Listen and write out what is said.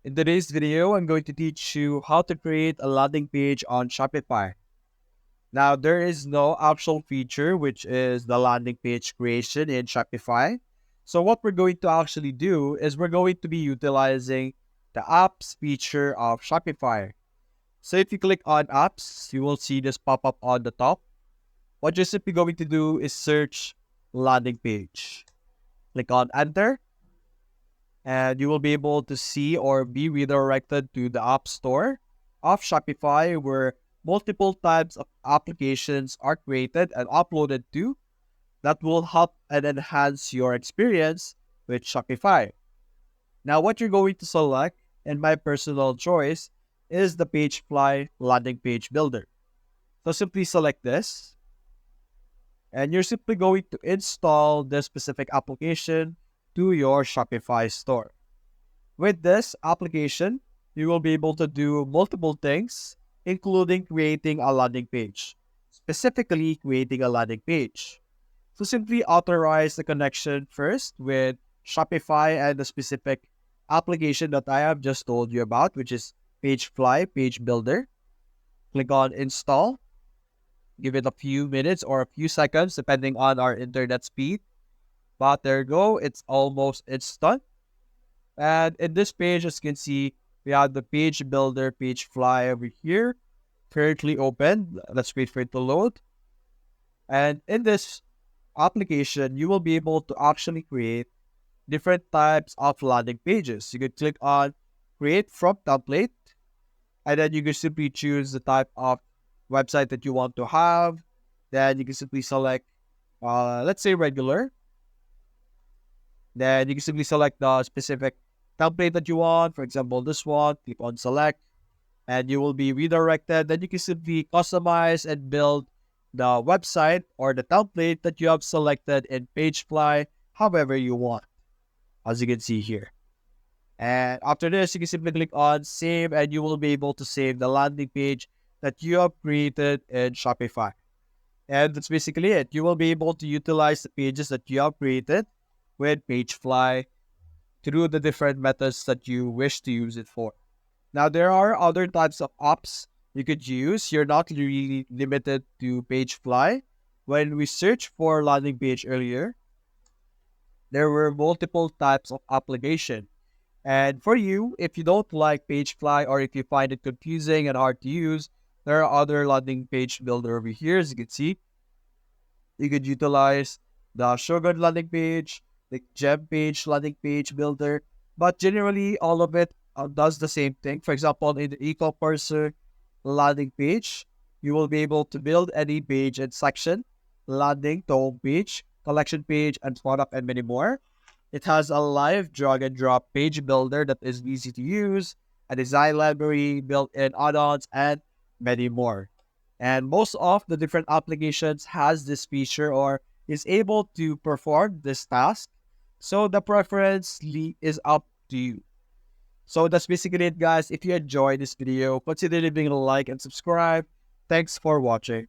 In today's video, I'm going to teach you how to create a landing page on Shopify. Now, there is no optional feature, which is the landing page creation in Shopify. So what we're going to actually do is we're going to be utilizing the apps feature of Shopify. So if you click on apps, you will see this pop up on the top. What you're simply going to do is search landing page. Click on enter, and you will be able to see or be redirected to the App Store of Shopify, where multiple types of applications are created and uploaded to that will help and enhance your experience with Shopify. Now, what you're going to select, and my personal choice, is the Pagefly Landing Page Builder. So simply select this, and you're simply going to install this specific application to your Shopify store. With this application, you will be able to do multiple things, including creating a landing page. Specifically, creating a landing page. So simply authorize the connection first with Shopify and the specific application that I have just told you about, which is Pagefly Page Builder. Click on install. Give it a few minutes or a few seconds depending on our internet speed. But there you go, it's done. And in this page, as you can see, we have the page builder, page fly over here, currently open. Let's wait for it to load. And in this application, you will be able to actually create different types of landing pages. You can click on create from template, and then you can simply choose the type of website that you want to have. Then you can simply select, let's say regular. Then you can simply select the specific template that you want. For example, this one, click on select, and you will be redirected. Then you can simply customize and build the website or the template that you have selected in Pagefly however you want, as you can see here. And after this, you can simply click on save, and you will be able to save the landing page that you have created in Shopify. And that's basically it. You will be able to utilize the pages that you have created with Pagefly through the different methods that you wish to use it for. Now, there are other types of apps you could use. You're not really limited to Pagefly. When we searched for landing page earlier, there were multiple types of application. And for you, if you don't like Pagefly or if you find it confusing and hard to use, there are other landing page builder over here. As you can see, you could utilize the Shogun landing page, the Gem page landing page builder, but generally all of it does the same thing. For example, in the e-commerce landing page, you will be able to build any page and section, landing to home page, collection page, and product, and many more. It has a live drag and drop page builder that is easy to use, a design library, built-in add-ons, and many more. And most of the different applications has this feature or is able to perform this task. So the preference is up to you. So that's basically it, guys. If you enjoyed this video, consider leaving a like and subscribe. Thanks for watching.